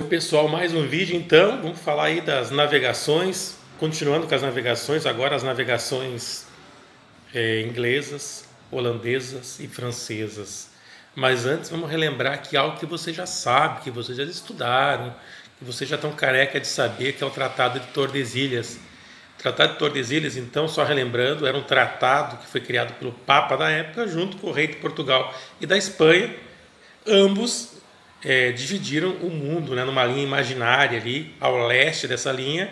Pessoal, mais um vídeo então, vamos falar aí das navegações, continuando com as navegações, agora as navegações inglesas, holandesas e francesas. Mas antes vamos relembrar aqui algo que você já sabe, que vocês já estudaram, que vocês já estão careca de saber, que é o Tratado de Tordesilhas. O Tratado de Tordesilhas, então, só relembrando, era um tratado que foi criado pelo Papa da época, junto com o rei de Portugal e da Espanha, ambos dividiram o mundo, né, numa linha imaginária ali, ao leste dessa linha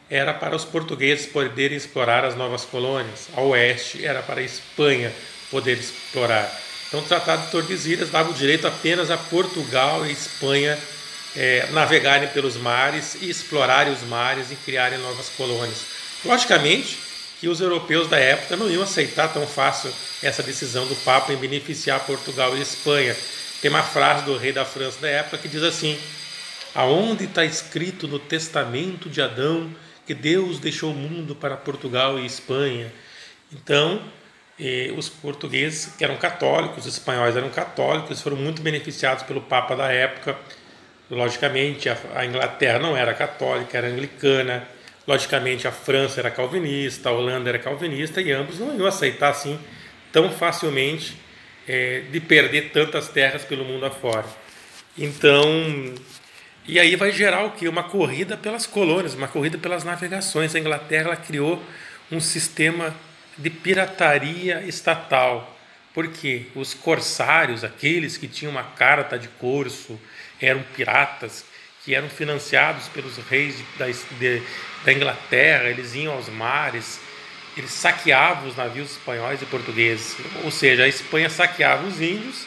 era para os portugueses poderem explorar as novas colônias, ao oeste era para a Espanha poder explorar. Então o Tratado de Tordesilhas dava o direito apenas a Portugal e Espanha navegarem pelos mares e explorarem os mares e criarem novas colônias. Logicamente que os europeus da época não iam aceitar tão fácil essa decisão do Papa em beneficiar Portugal e Espanha. Tem uma frase do rei da França da época que diz assim: aonde está escrito no testamento de Adão que Deus deixou o mundo para Portugal e Espanha? Então, os portugueses, que eram católicos, os espanhóis eram católicos, foram muito beneficiados pelo Papa da época. Logicamente, a Inglaterra não era católica, era anglicana. Logicamente, a França era calvinista, a Holanda era calvinista, e ambos não iam aceitar assim tão facilmente de perder tantas terras pelo mundo afora. Então, e aí vai gerar o quê? Uma corrida pelas colônias, uma corrida pelas navegações. A Inglaterra ela criou um sistema de pirataria estatal, porque os corsários, aqueles que tinham uma carta de corso, eram piratas, que eram financiados pelos reis da Inglaterra, eles iam aos mares, eles saqueavam os navios espanhóis e portugueses, ou seja, a Espanha saqueava os índios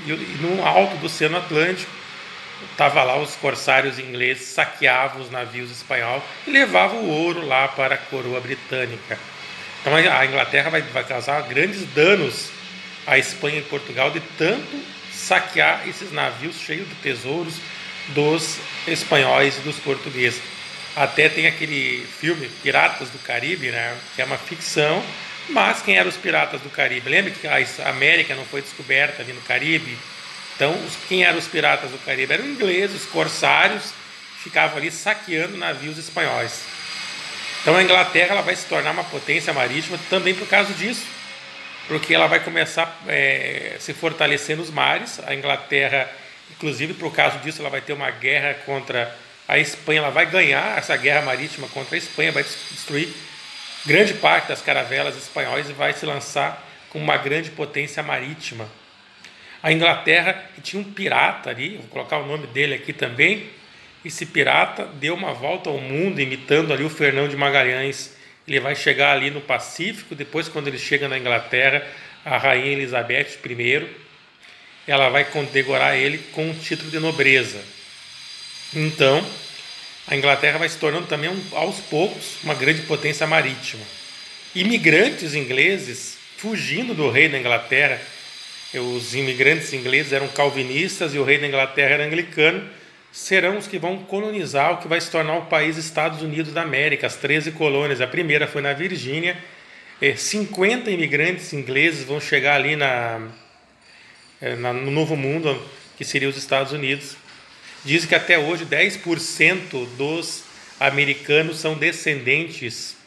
e no alto do Oceano Atlântico estava lá os corsários ingleses, saqueavam os navios espanhóis e levavam o ouro lá para a coroa britânica. Então a Inglaterra vai causar grandes danos à Espanha e Portugal de tanto saquear esses navios cheios de tesouros dos espanhóis e dos portugueses. Até tem aquele filme Piratas do Caribe, né, que é uma ficção, mas quem eram os piratas do Caribe? Lembra que a América não foi descoberta ali no Caribe? Então, quem eram os piratas do Caribe? Eram ingleses, os corsários, que ficavam ali saqueando navios espanhóis. Então a Inglaterra ela vai se tornar uma potência marítima também por causa disso, porque ela vai começar a se fortalecer nos mares. A Inglaterra, inclusive por causa disso, ela vai ter uma guerra contra a Espanha, ela vai ganhar essa guerra marítima contra a Espanha, vai destruir grande parte das caravelas espanhóis e vai se lançar como uma grande potência marítima. A Inglaterra tinha um pirata ali, vou colocar o nome dele aqui também. Esse pirata deu uma volta ao mundo imitando ali o Fernão de Magalhães. Ele vai chegar ali no Pacífico, depois quando ele chega na Inglaterra, a rainha Elizabeth I, ela vai condecorar ele com um título de nobreza. Então, a Inglaterra vai se tornando também, aos poucos, uma grande potência marítima. Imigrantes ingleses, fugindo do rei da Inglaterra, os imigrantes ingleses eram calvinistas e o rei da Inglaterra era anglicano, serão os que vão colonizar o que vai se tornar o país Estados Unidos da América, as 13 colônias. A primeira foi na Virgínia, 50 imigrantes ingleses vão chegar ali no Novo Mundo, que seria os Estados Unidos. Dizem que até hoje 10% dos americanos são descendentes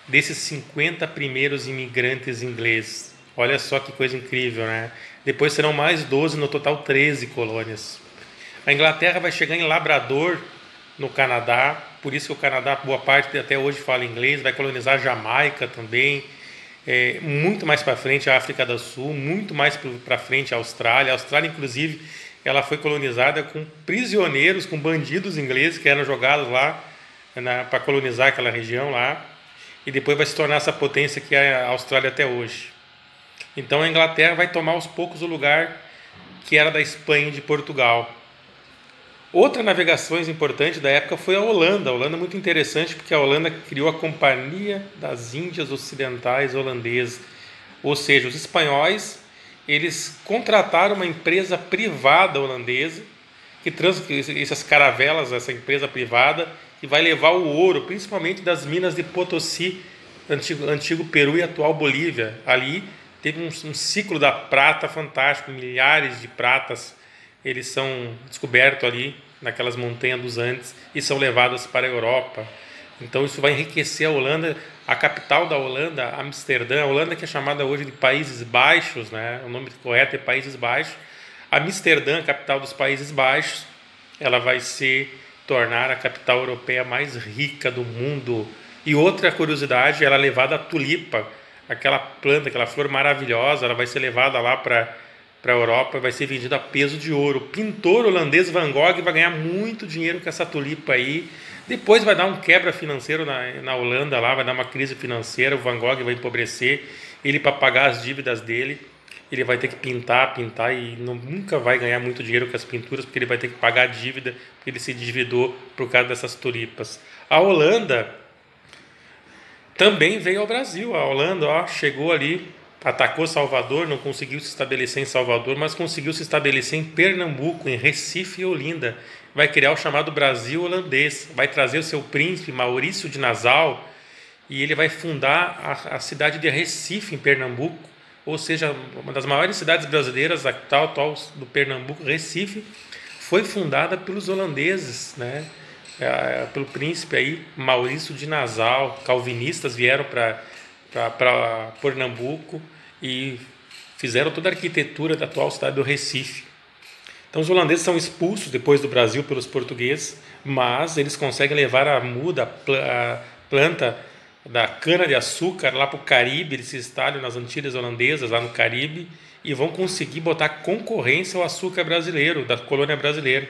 desses 50 primeiros imigrantes ingleses. Olha só que coisa incrível, né? Depois serão mais 12, no total 13 colônias. A Inglaterra vai chegar em Labrador, no Canadá, por isso que o Canadá, boa parte até hoje fala inglês, vai colonizar a Jamaica também, muito mais para frente a África do Sul, muito mais para frente a Austrália. A Austrália, inclusive, ela foi colonizada com prisioneiros, com bandidos ingleses que eram jogados lá para colonizar aquela região lá, e depois vai se tornar essa potência que é a Austrália até hoje. Então a Inglaterra vai tomar aos poucos o lugar que era da Espanha e de Portugal. Outra navegação importante da época foi a Holanda. A Holanda é muito interessante porque a Holanda criou a Companhia das Índias Ocidentais Holandesas, ou seja, os espanhóis eles contrataram uma empresa privada holandesa que essas caravelas, essa empresa privada, que vai levar o ouro, principalmente das minas de Potosí, antigo Peru e atual Bolívia. Ali teve um ciclo da prata fantástico, milhares de pratas eles são descobertos ali naquelas montanhas dos Andes e são levadas para a Europa. Então isso vai enriquecer a Holanda. A capital da Holanda, Amsterdã, a Holanda que é chamada hoje de Países Baixos, né? O nome correto é Países Baixos. Amsterdã, a capital dos Países Baixos, ela vai se tornar a capital europeia mais rica do mundo. E outra curiosidade, ela é levada a tulipa, aquela planta, aquela flor maravilhosa, ela vai ser levada lá para a Europa e vai ser vendida a peso de ouro. O pintor holandês Van Gogh vai ganhar muito dinheiro com essa tulipa aí. Depois vai dar um quebra financeiro na Holanda, lá vai dar uma crise financeira, o Van Gogh vai empobrecer, ele para pagar as dívidas dele, ele vai ter que pintar e nunca vai ganhar muito dinheiro com as pinturas, porque ele vai ter que pagar a dívida, porque ele se endividou por causa dessas tulipas. A Holanda também veio ao Brasil. A Holanda chegou ali, atacou Salvador, não conseguiu se estabelecer em Salvador, mas conseguiu se estabelecer em Pernambuco, em Recife e Olinda. Vai criar o chamado Brasil holandês, vai trazer o seu príncipe Maurício de Nassau e ele vai fundar a cidade de Recife, em Pernambuco, ou seja, uma das maiores cidades brasileiras, a atual do Pernambuco, Recife, foi fundada pelos holandeses, né? Pelo príncipe aí, Maurício de Nassau. Calvinistas vieram para Pernambuco e fizeram toda a arquitetura da atual cidade do Recife. Então os holandeses são expulsos depois do Brasil pelos portugueses, mas eles conseguem levar a muda, a planta da cana-de-açúcar lá para o Caribe. Eles se instalam nas Antilhas holandesas, lá no Caribe, e vão conseguir botar concorrência ao açúcar brasileiro, da colônia brasileira.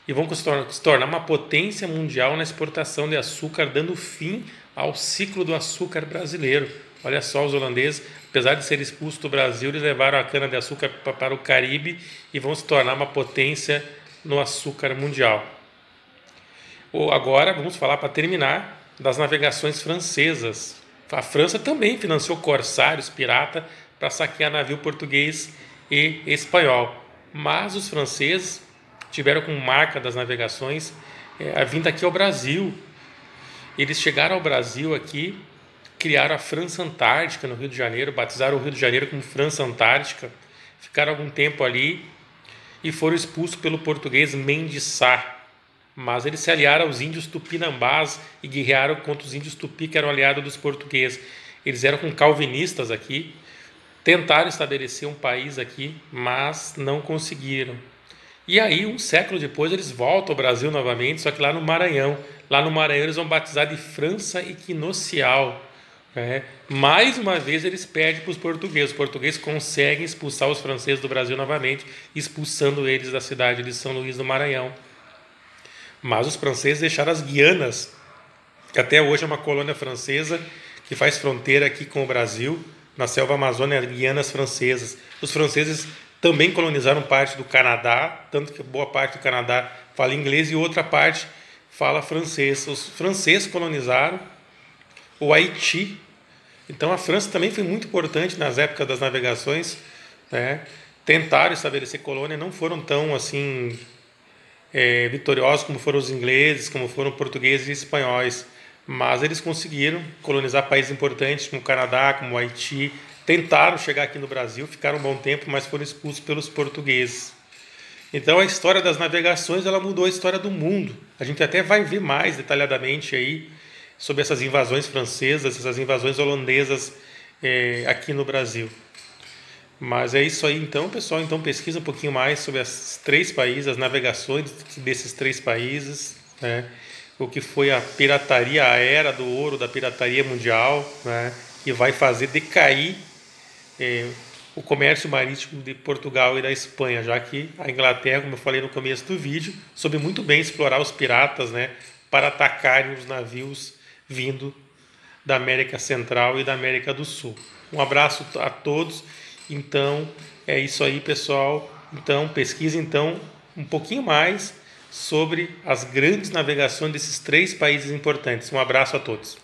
E vão se tornar uma potência mundial na exportação de açúcar, dando fim ao ciclo do açúcar brasileiro. Olha só, os holandeses, apesar de serem expulsos do Brasil, eles levaram a cana-de-açúcar para o Caribe e vão se tornar uma potência no açúcar mundial. Agora, vamos falar, para terminar, das navegações francesas. A França também financiou corsários, pirata, para saquear navio português e espanhol. Mas os franceses tiveram como marca das navegações a vinda aqui ao Brasil. Eles chegaram ao Brasil aqui, criaram a França Antártica no Rio de Janeiro, batizaram o Rio de Janeiro como França Antártica, ficaram algum tempo ali e foram expulsos pelo português Mendes Sá. Mas eles se aliaram aos índios tupinambás e guerrearam contra os índios tupi, que eram aliados dos portugueses. Eles eram com calvinistas aqui, tentaram estabelecer um país aqui, mas não conseguiram. E aí, um século depois, eles voltam ao Brasil novamente, só que lá no Maranhão. Lá no Maranhão eles vão batizar de França Equinocial. Mais uma vez eles perdem para os portugueses. Os portugueses conseguem expulsar os franceses do Brasil novamente, expulsando eles da cidade de São Luís do Maranhão. Mas os franceses deixaram as Guianas, que até hoje é uma colônia francesa, que faz fronteira aqui com o Brasil, na selva amazônica, Guianas francesas. Os franceses também colonizaram parte do Canadá, tanto que boa parte do Canadá fala inglês e outra parte fala francês. Os franceses colonizaram o Haiti. Então a França também foi muito importante nas épocas das navegações, né? Tentaram estabelecer colônia, não foram tão assim vitoriosos como foram os ingleses, como foram portugueses e espanhóis, mas eles conseguiram colonizar países importantes como o Canadá, como o Haiti. Tentaram chegar aqui no Brasil, ficaram um bom tempo, mas foram expulsos pelos portugueses. Então a história das navegações, ela mudou a história do mundo. A gente até vai ver mais detalhadamente aí sobre essas invasões francesas, essas invasões holandesas aqui no Brasil. Mas é isso aí então, pessoal. Então pesquisa um pouquinho mais sobre esses três países, as navegações desses três países, né? O que foi a pirataria, a era do ouro da pirataria mundial, né? Que vai fazer decair o comércio marítimo de Portugal e da Espanha, já que a Inglaterra, como eu falei no começo do vídeo, soube muito bem explorar os piratas, né, para atacarem os navios vindo da América Central e da América do Sul. Um abraço a todos. Então, é isso aí, pessoal. Então, pesquise então um pouquinho mais sobre as grandes navegações desses três países importantes. Um abraço a todos.